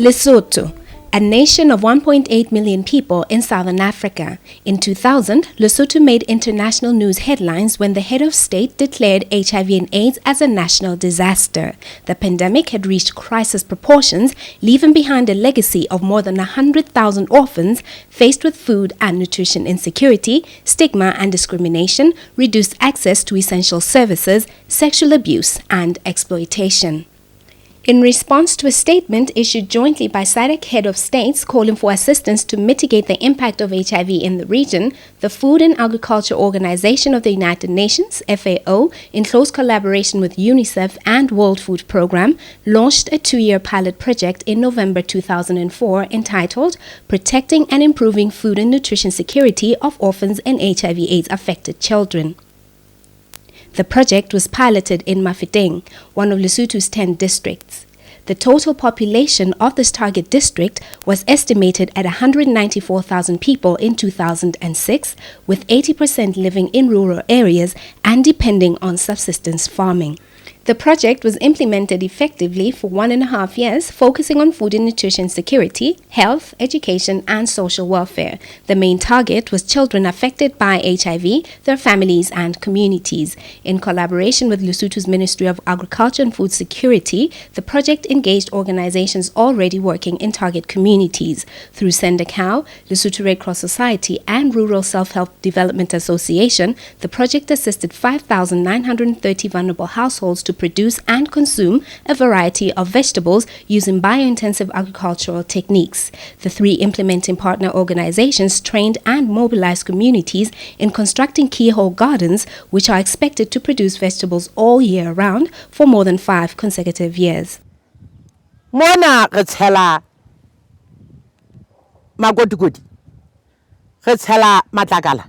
Lesotho, a nation of 1.8 million people in southern Africa. In 2000, Lesotho made international news headlines when the head of state declared HIV and AIDS as a national disaster. The pandemic had reached crisis proportions, leaving behind a legacy of more than 100,000 orphans faced with food and nutrition insecurity, stigma and discrimination, reduced access to essential services, sexual abuse and exploitation. In response to a statement issued jointly by SADC head of states calling for assistance to mitigate the impact of HIV in the region, the Food and Agriculture Organization of the United Nations, FAO, in close collaboration with UNICEF and World Food Programme, launched a 2-year pilot project in November 2004 entitled Protecting and Improving Food and Nutrition Security of Orphans and HIV/AIDS Affected Children. The project was piloted in Mafeteng, one of Lesotho's 10 districts. The total population of this target district was estimated at 194,000 people in 2006, with 80% living in rural areas and depending on subsistence farming. The project was implemented effectively for 1.5 years, focusing on food and nutrition security, health, education, and social welfare. The main target was children affected by HIV, their families, and communities. In collaboration with Lesotho's Ministry of Agriculture and Food Security, the project engaged organizations already working in target communities. Through Send a Cow, Lesotho Red Cross Society, and Rural Self-Help Development Association, the project assisted 5,930 vulnerable households to produce and consume a variety of vegetables using biointensive agricultural techniques. The 3 implementing partner organizations trained and mobilized communities in constructing keyhole gardens, which are expected to produce vegetables all year round for more than 5 consecutive years. Mona re tshela makotikoti, re tshela matlakala,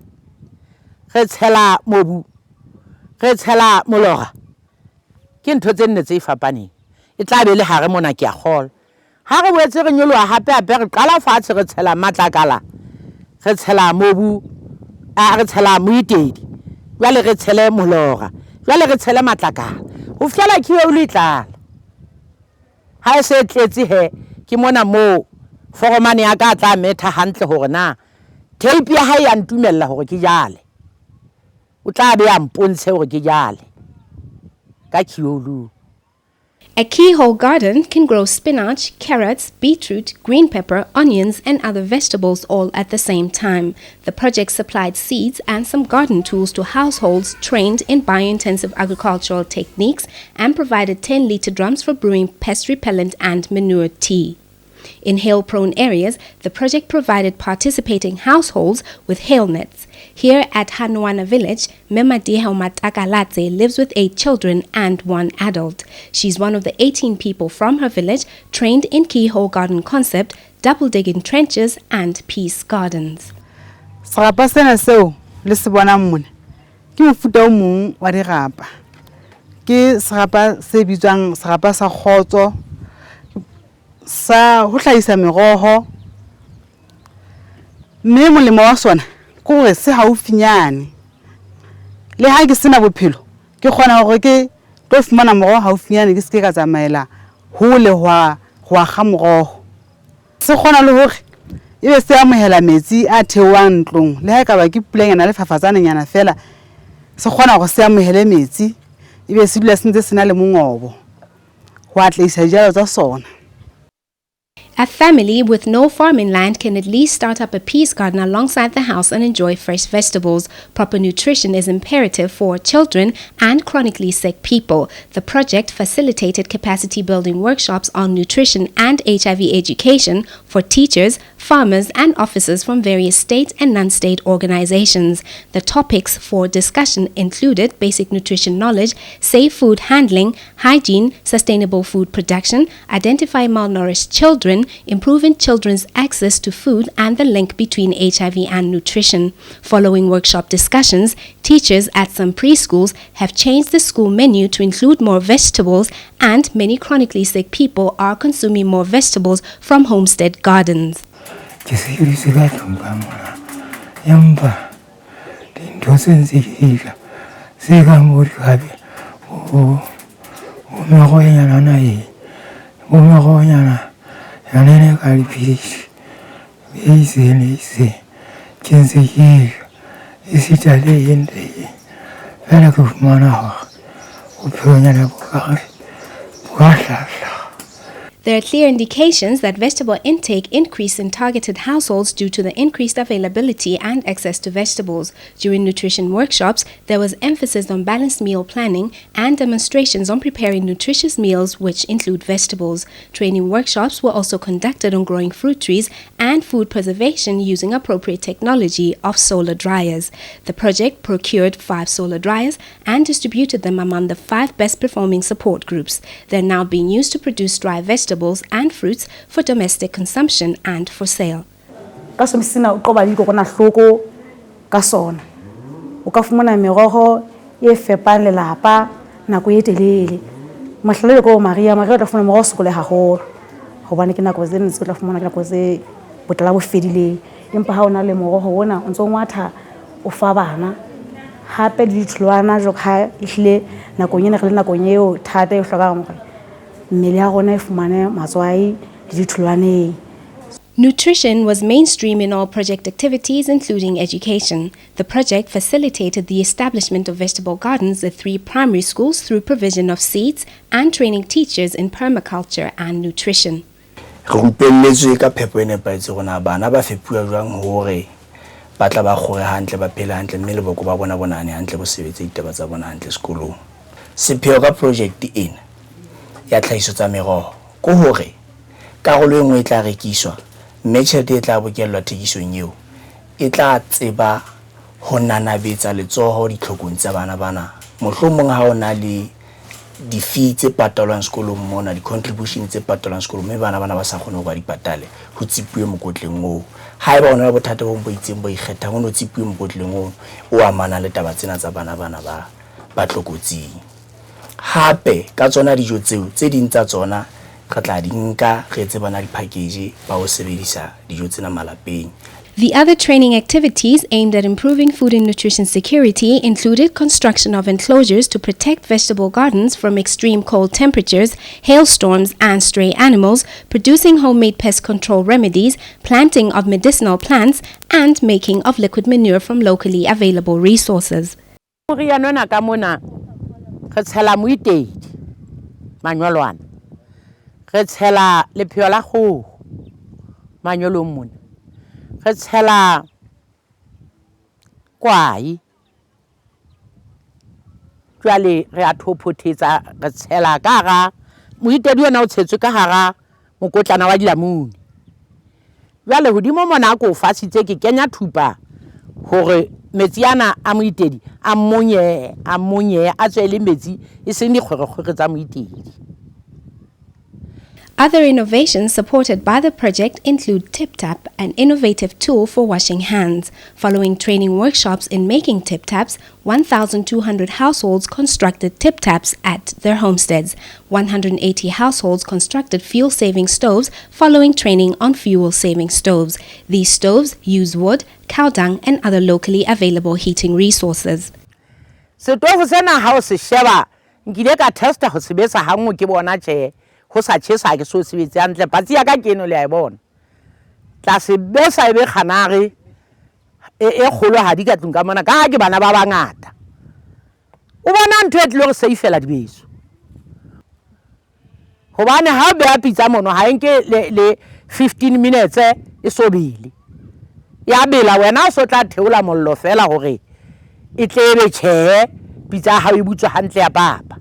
re tshela mobu, re tshela molora. Ke ntho tse nne tse fapaneng e tla be le hare mona ke a kgola ha re boetse re nyoloha hape re qala fatshe re tshela matlakala re tshela mobu re tshela moitedi jwale re tshele molora jwale re tshele matlakala ho fihlela ke o le tlala ha e se tletse he ke mona mo foromane ya ka tla metha hantle hore na tape ya hae ya ntumella hore ke jale o tla be ya mpontshe hore ke jale. A keyhole garden can grow spinach, carrots, beetroot, green pepper, onions, and other vegetables all at the same time. The project supplied seeds and some garden tools to households trained in biointensive agricultural techniques and provided 10-liter drums for brewing pest repellent and manure tea. In hail-prone areas, the project provided participating households with hail nets. Here at Hanwana village, Memadiha Matakalatse lives with 8 children and 1 adult. She's one of the 18 people from her village trained in keyhole garden concept, double-digging trenches and peace gardens. Serapa sena seo le se bonang mona ke mofuta o mong wa dirapa. Ke serapa se bitswang serapa sa kgotso sa ho hlahisa meroho. Mme molemo wa sona ke hore se haufinyane. Le ha ke sena bophelo ke kgona hore ke tlo fumana moroho haufinyane ke se ka tsamaela hole hwa ga moroho. Se kgona le hore ebe se amohela metsi a theoang ntlong le ha ka ba ke pulanyana le fafatsanyana fela se kgona go se amohele metsi ebe se dula sentse sena le mongobo ho atlisa dijalo tsa sona. A family with no farming land can at least start up a peace garden alongside the house and enjoy fresh vegetables. Proper nutrition is imperative for children and chronically sick people. The project facilitated capacity building workshops on nutrition and HIV education for teachers, farmers, and officers from various state and non-state organizations. The topics for discussion included basic nutrition knowledge, safe food handling, hygiene, sustainable food production, identify malnourished children, improving children's access to food, and the link between HIV and nutrition. Following workshop discussions, teachers at some preschools have changed the school menu to include more vegetables, and many chronically sick people are consuming more vegetables from homestead gardens. Yanene kalipishi. Easy. Kinsi isitale yende. Vela kufumana upyonya na bukasha. There are clear indications that vegetable intake increased in targeted households due to the increased availability and access to vegetables. During nutrition workshops, there was emphasis on balanced meal planning and demonstrations on preparing nutritious meals which include vegetables. Training workshops were also conducted on growing fruit trees and food preservation using appropriate technology of solar dryers. The project procured 5 solar dryers and distributed them among the 5 best performing support groups. They're now being used to produce dry vegetables and fruits for domestic consumption and for sale. Kasomsina uqoba likokona hloko ka sona. O ka fumana merogo e fepang lelapa nako e telele. Mahlale ko Maria o tla fumana merogo sekole haholo. Hobane ke nako tse ntse o tla fumana ke nako tse botala bo fedileng. Empa ha ona le merogo ona o ntso ngwatha o fa bana. Hape di thlwana jo kha ihle nako nyena re le nako nyeo thata e hlokang gore Nutrition was mainstream in all project activities, including education. The project facilitated the establishment of vegetable gardens at 3 primary schools through provision of seeds and training teachers in permaculture and nutrition. Ya tlhahiso tsa meroho ko hore karolo e nngwe e tla rekiswa mme tjhelete e tla bokellwa thekisong eo e tla tseba ho nanabetsa letsoho ditlhokong tsa bana mohlomong ha ona le di-fee tse patalwang sekolong mona di-contribution tse patalwang sekolong mme bana ba sa kgone ho di patale ho tsipuwe mokotleng oo ha eba ona le bothata bo itseng bo ikgethang ho no tsipuwe mokotleng oo o amana le taba tsena tsa bana ba tlokotsing. Hape ka tsona dijo tseo tse ding tsa tsona re tla di nka re etse bana di-package ba ho sebedisa dijo tsena malapeng. The other training activities aimed at improving food and nutrition security included construction of enclosures to protect vegetable gardens from extreme cold temperatures, hailstorms, and stray animals, producing homemade pest control remedies, planting of medicinal plants, and making of liquid manure from locally available resources. Re tshela moitedi manyolwana re tshela lepheo la kgoho manyolong mona re tshela kwai jwale re a thopothetsa re tshela ka ga moitedi ona o tshetswe ka hara mokotlana wa dilamune jwale hodimo mona ko fasitse ke kenya thupa hore metsi ana a moitedi a monye a tswele metsi e seng dikgwerekgwere tsa moitedi. Other innovations supported by the project include TipTap, an innovative tool for washing hands. Following training workshops in making tip-taps, 1,200 households constructed tip-taps at their homesteads. 180 households constructed fuel-saving stoves following training on fuel-saving stoves. These stoves use wood, cow dung, and other locally available heating resources. Stove sena ha o se sheba nkile ka testa ho sebetsa ha ngwe ke bona tje ho sa tshesa ke so sebetse hantle patsi ya ka keno le a bona tla se besa ebe khanare e kholo ha di ka tlung ka mona ka ke bana ba bangata o bona ntwe tle go saifela dibeso hobane ha be a pitsa mono ha nke le 15 minutes e so bile ya bela wena o so tla theola mollo fela hore e tlebe tjhe pitsa ha e butswa hantle ya papa.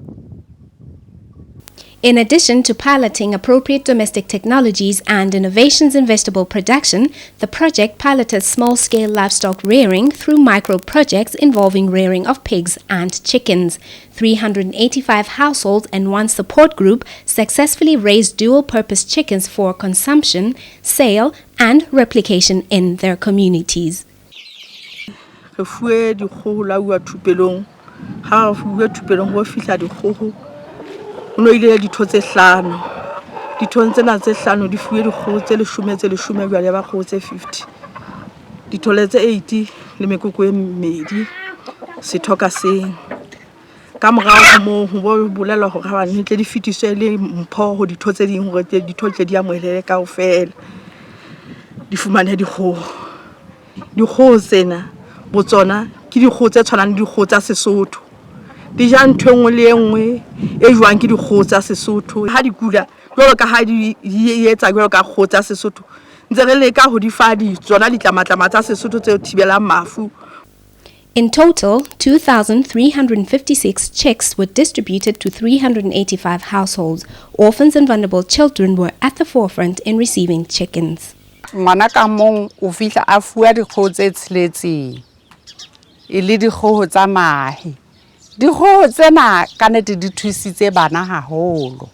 In addition to piloting appropriate domestic technologies and innovations in vegetable production, the project piloted small-scale livestock rearing through micro-projects involving rearing of pigs and chickens. 385 households and 1 support group successfully raised dual-purpose chickens for consumption, sale, and replication in their communities. No ile ditho tse 5 ditho tsena tse 5 di fuwe dikgoho tse 10 jwale ba kgoho tse 50 dithole tse 80 le mekoko e mmedi sethoka seng ka morao mo ho bolela hore ha bane tle di fetiswe le mpho ho ditho tse ding hore ditho tle di amohelele kaofela di fumane dikgoho tsena botsona ke dikgoho tse tshwanang le dikgoho tsa Sesotho di ja ntho engwe le engwe e jwang ke dikgoho tsa Sesotho ha di kula jwalo ka ha di etsa jwalo ka kgoho tsa Sesotho ntse re leka ho di fa di tsona ditlamatlama tsa Sesotho tse thibelang mafu. In total, 2,356 chicks were distributed to 385 households. Orphans and vulnerable children were at the forefront in receiving chickens. Ngwana ka mong o fihla a fuwa dikgoho tse tsheletseng e le dikgoho tsa mahe. Dikgoho tsena ka nnete di thusitse bana haholo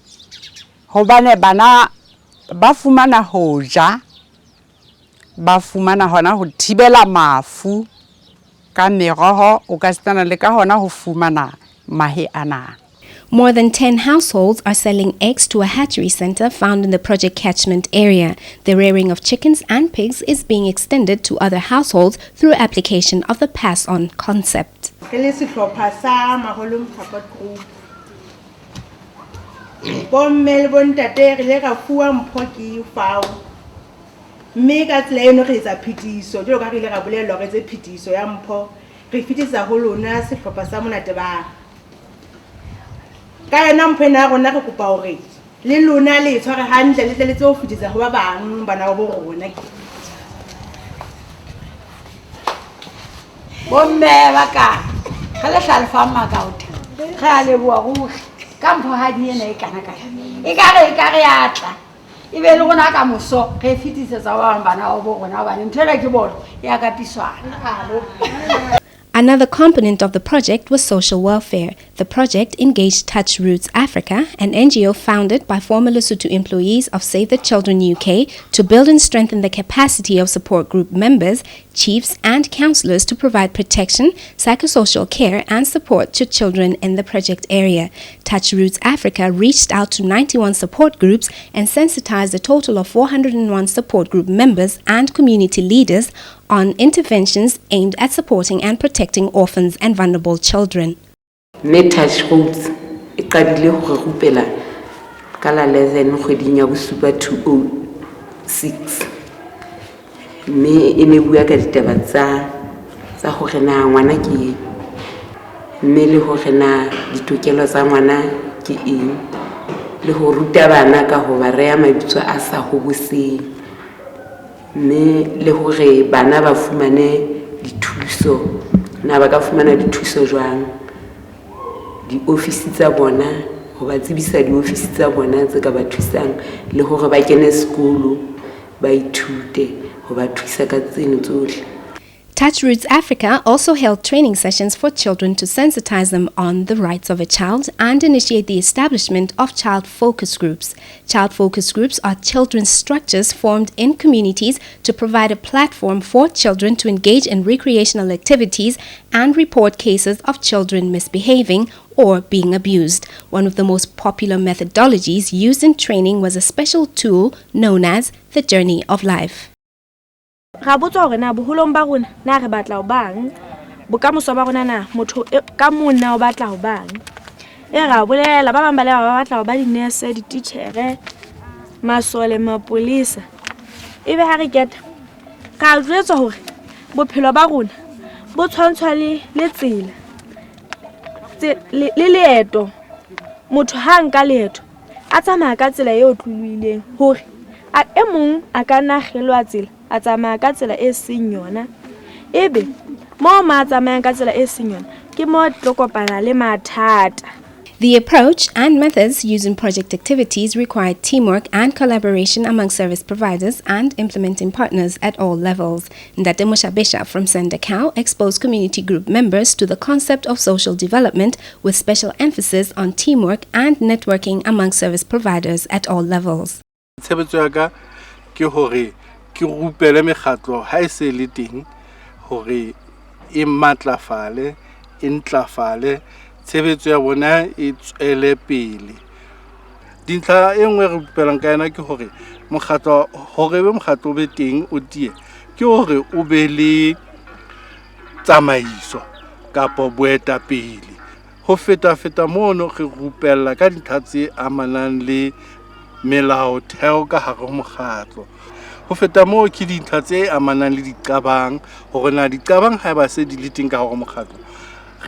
hobane bana ba fumana ho ja, ba fumana hona ho thibela mafu ka meroho o ka stana le ka hona ho fumana mahe ana. More than 10 households are selling eggs to a hatchery center found in the project catchment area. The rearing of chickens and pigs is being extended to other households through application of the pass-on concept. Ka yona mpena rona re kopa hore le lona le tshware hantle le tle le tse ho fitisa ho ba bang bana ba bo rona. Bomme ba ka ga le hlalfa makauta ga le bua go ka mpho ha di ena e kana ka re atla e be le rona ka moso re fitisa tsa ba bana ba bo rona ba ntela ke bona ya ka piswana. Another component of the project was social welfare. The project engaged Touch Roots Africa, an NGO founded by former Lesotho employees of Save the Children UK, to build and strengthen the capacity of support group members, chiefs and counsellors to provide protection, psychosocial care and support to children in the project area. Touch Roots Africa reached out to 91 support groups and sensitized a total of 401 support group members and community leaders on interventions aimed at supporting and protecting orphans and vulnerable children. Touch Roots e qadile ho rupela ka la 11 kgweding ya bosupa 2006 me e ne bua ka ditaba tsa hore na ngwana ke mme le hore na ditokelo tsa ngwana ke eng le ho ruta bana ka ho ba rea mabitso a sa ho boseng me le hore bana ba fumane dithuso na ba ka fumana dithuso jwang di ofisi tsa bona ho ba tsebisa di ofisi tsa bona tse ka ba thusang le hore ba kene sekolo ba ithute ho ba thusa ka tseno tsohle. Touch Roots Africa also held training sessions for children to sensitize them on the rights of a child and initiate the establishment of child focus groups. Child focus groups are children's structures formed in communities to provide a platform for children to engage in recreational activities and report cases of children misbehaving or being abused. One of the most popular methodologies used in training was a special tool known as the Journey of Life. Ra botsa hore na boholong ba rona na re batla ho bang bokamoso ba rona na motho ka monna o batla ho bang e ra bolela ba bang ba le ba batla ho ba di nurse di teacher masole mapolisa ebe ha re keta ka jwetsa hore bophelo ba rona bo tshwantshwa le tsela le leeto motho ha nka leeto a tsamaya ka tsela e otluluileng hore a emong a ka nagelwa tsela a tsamaya ka tsela e seng yona ebe mo ma tsamaya ka tsela e seng yona ke mo tlokopana le mathata. The approach and methods used in project activities required teamwork and collaboration among service providers and implementing partners at all levels. Ndate Moshabesha from Sendakau exposed community group members to the concept of social development with special emphasis on teamwork and networking among service providers at all levels. Ke rupele mekgatlo ha e se le teng hore e matlafale e ntlafale tshebetso ya bona e tswele pele. Dintlha e nngwe re rupelang ka yena ke hore mokgatlo hore be mokgatlo be teng o tie ke hore o be le tsamaiso kapo boetapele Ho feta mono re rupella ka dintlha tse amanang le melaotheo ka hare ho mokgatlo. Ho feta moo ke dintlha tse amanang le diqabang hore na diqabang ha ba se di le teng ka hare ho mokgatlo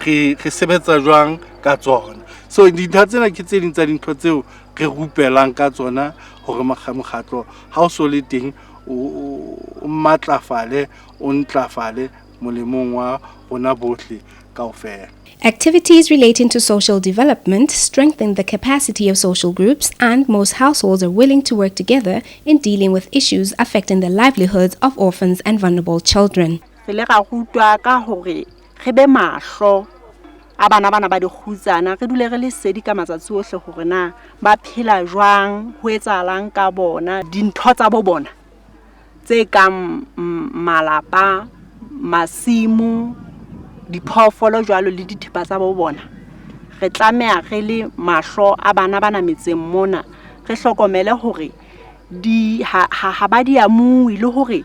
re sebetsa jwang ka tsona. So dintlha tsena ke tse ding tsa dintho tseo re rupelang ka tsona hore mokgatlo ha o so le teng o matlafale o ntlafale molemong wa rona bohle kaofela. Activities relating to social development strengthen the capacity of social groups, and most households are willing to work together in dealing with issues affecting the livelihoods of orphans and vulnerable children. Re rutwa ka hore re be mahlo a bana ba dikgutsana, re dule re le sedi ka matsatsi ohle hore na ba phela jwang, ho etsahalang ka bona, dintho tsa bo bona tse kang malapa, masimo, diphoofolo jwalo le dithipa tsa bo bona. Re tlamea re le mahlo a bana metseng mona, re hlokomele hore ha ba di amui le hore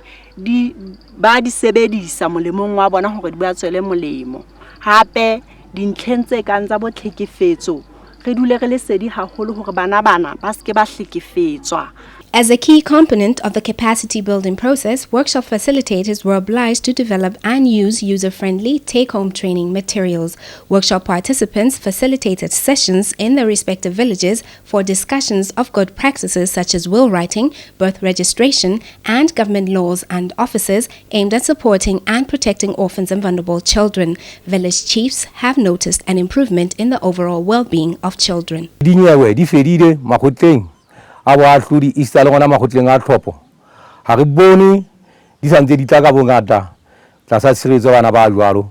ba di sebedisa molemong wa bona hore di ba tswele molemo. Hape dintlheng tse kang tsa botlhekefetso re dule re le sedi haholo hore bana ba se ke ba hlekefetswa. As a key component of the capacity building process, workshop facilitators were obliged to develop and use user-friendly take-home training materials. Workshop participants facilitated sessions in their respective villages for discussions of good practices such as will writing, birth registration, and government laws and offices aimed at supporting and protecting orphans and vulnerable children. Village chiefs have noticed an improvement in the overall well-being of children. Our Fludi is Salona Mahotlin Artropo. Hariboni, this and the Tagabungata, Tasa series of Anabalu.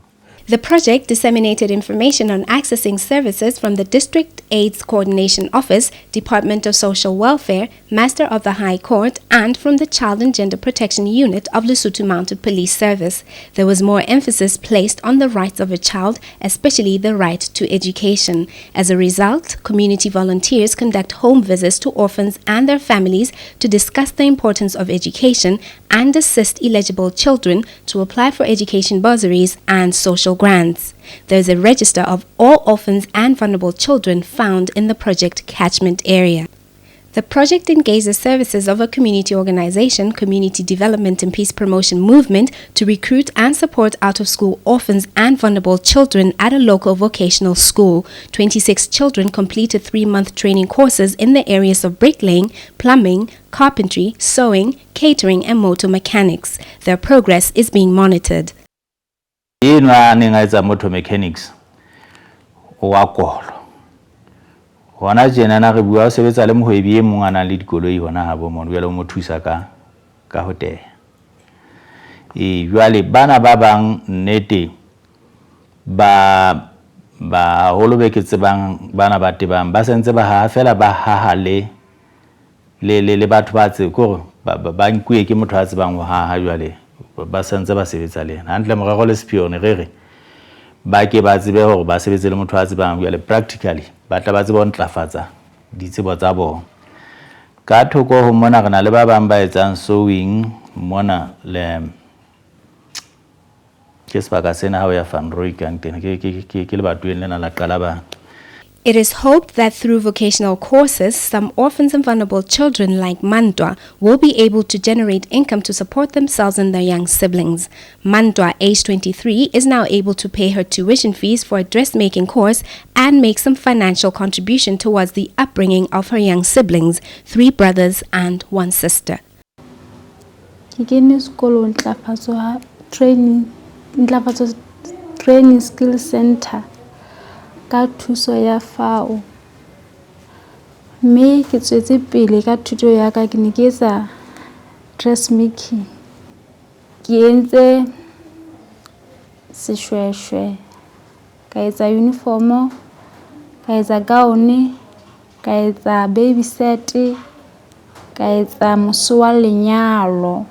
The project disseminated information on accessing services from the District AIDS Coordination Office, Department of Social Welfare, Master of the High Court, and from the Child and Gender Protection Unit of Lesotho Mounted Police Service. There was more emphasis placed on the rights of a child, especially the right to education. As a result, community volunteers conduct home visits to orphans and their families to discuss the importance of education and assist eligible children to apply for education bursaries and social grants. There is a register of all orphans and vulnerable children found in the project catchment area. The project engages services of a community organization, Community Development and Peace Promotion Movement, to recruit and support out-of-school orphans and vulnerable children at a local vocational school. 26 children completed 3-month training courses in the areas of bricklaying, plumbing, carpentry, sewing, catering, and motor mechanics. Their progress is being monitored. Motor mechanics Wana jena na re bua sebetsa le mohwebi e mong ana le dikoloi hona ha bo mo jwale mo thusa ka hotel. Jwale bana ba bang nnete ba holo beke tsebang bana ba tebang ba sentse ba ha fela ba ha le batho ba tse ko ba nkuye ke motho a tsebang ho ha jwale ba sentse ba sebetsa le hantle morero le spione re ba ke ba tsebe hore ba sebetse le motho a tsebang jwale practically ba tla ba tseba ntlafatsa ditsebo tsa bona ka thoko ho mona rena le ba bang ba etsang sewing mona le ke sebaka sena ha ya Van Roy ka ntene ke le batho lena la qala ba. It is hoped that through vocational courses, some orphans and vulnerable children like Mandwa will be able to generate income to support themselves and their young siblings. Mandwa, age 23, is now able to pay her tuition fees for a dressmaking course and make some financial contribution towards the upbringing of her young siblings, 3 brothers and 1 sister. Training skill center. Ka thuso ya fao me ke tswetse pele ka thuto ya ka ke ne ke etsa dressmaking ke entse seshweshwe ka etsa uniform ka etsa gown ka etsa baby set ka etsa moso wa lenyalo.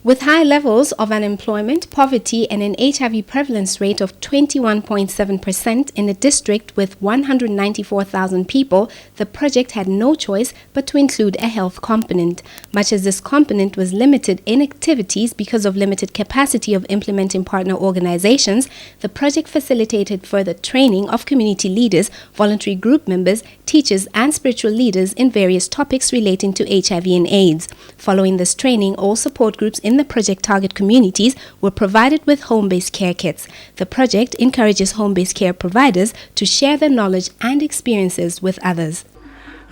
With high levels of unemployment, poverty, and an HIV prevalence rate of 21.7% in a district with 194,000 people, the project had no choice but to include a health component. Much as this component was limited in activities because of limited capacity of implementing partner organizations, the project facilitated further training of community leaders, voluntary group members, teachers, and spiritual leaders in various topics relating to HIV and AIDS. Following this training, all support groups in the project target communities were provided with home-based care kits. The project encourages home-based care providers to share their knowledge and experiences with others.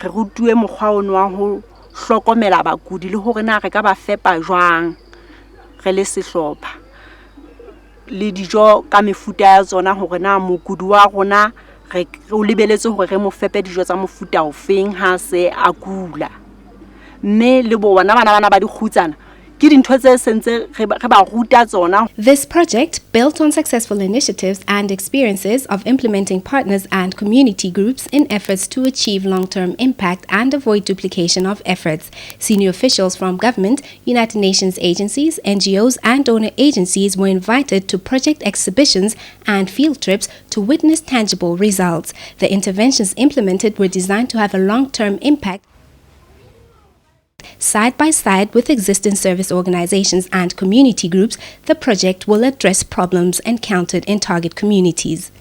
Re rutwe mokgwa ono wa ho hlokomela bakudi le hore na re ka ba fepa jwang re le sehlopha le dijo ka mefuta ya tsona hore na mokudi wa rona re o lebeletse hore re mo fepe dijo tsa mofuta ofeng ha se a kula mme le bona bana ba di khutsana. This project, built on successful initiatives and experiences of implementing partners and community groups in efforts to achieve long-term impact and avoid duplication of efforts. Senior officials from government, United Nations agencies, NGOs, and donor agencies were invited to project exhibitions and field trips to witness tangible results. The interventions implemented were designed to have a long-term impact side by side with existing service organizations and community groups. The project will address problems encountered in target communities.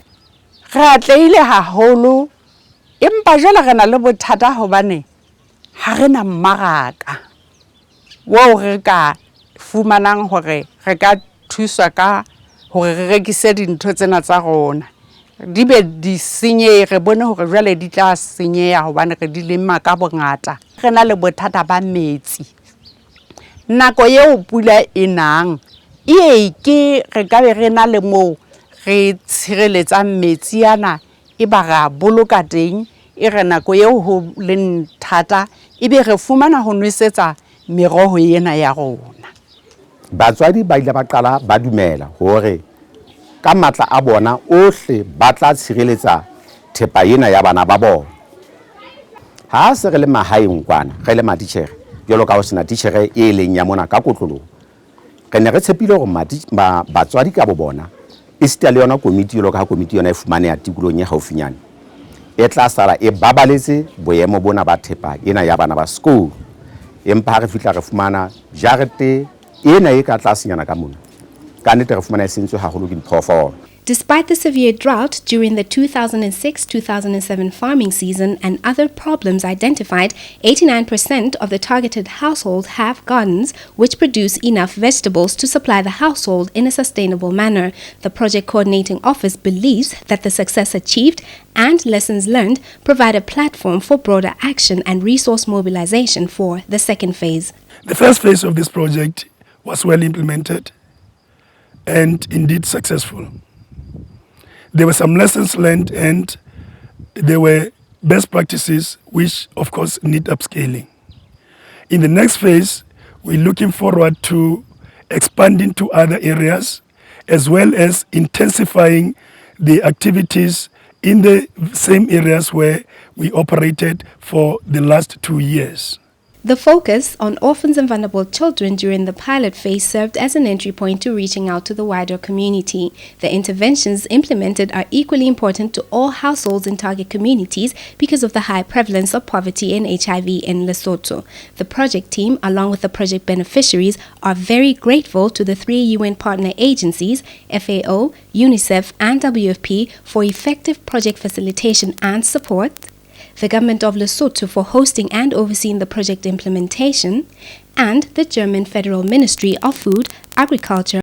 Ratleile haholo empa jwale re na le bothata hobane ha re na mmaraka wo re ka fumanang hore re ka thuswa ka hore re rekise dintho tsena tsa rona di be di senye re bone hore jwale di tla senyeya hobane re di lema ka bongata re na le bothata ba metsi nako eo pula enang ke re ka be re na le mo re tshireletsa metsi yana e ba ga boloka teng e re nako eo ho le thata e be re fumana ho nwesetsa meroho ena ya rona. Batswadi ba ile ba qala ba dumela hore ka matla a bona ohle ba tla tshireletsa thepa ena ya bana ba bona. Ha se re le mahaeng kwana re le matitjhere jalo ka ho sena titjhere e leng ya mona ka kotlolo re ne re tshepile hore batswadi ka bo bona e sita le yona komiti jalo ka komiti yona e fumane ya tikolong ya haufinyane e tla sala e babaletse boemo bona ba thepa ena ya bana ba sekolo empa ha re fitla re fumana jarete ena e ka tlasenyana ka mona ka nnete re fumana e sentswe haholo ke diphoofolo. Despite the severe drought during the 2006-2007 farming season and other problems identified, 89% of the targeted households have gardens which produce enough vegetables to supply the household in a sustainable manner. The project coordinating office believes that the success achieved and lessons learned provide a platform for broader action and resource mobilization for the second phase. The first phase of this project was well implemented and indeed successful. There were some lessons learned and there were best practices which of course need upscaling. In the next phase, we're looking forward to expanding to other areas as well as intensifying the activities in the same areas where we operated for the last 2 years. The focus on orphans and vulnerable children during the pilot phase served as an entry point to reaching out to the wider community. The interventions implemented are equally important to all households in target communities because of the high prevalence of poverty and HIV in Lesotho. The project team, along with the project beneficiaries, are very grateful to the 3 UN partner agencies, FAO, UNICEF, and WFP, for effective project facilitation and support, the government of Lesotho for hosting and overseeing the project implementation, and the German Federal Ministry of Food, Agriculture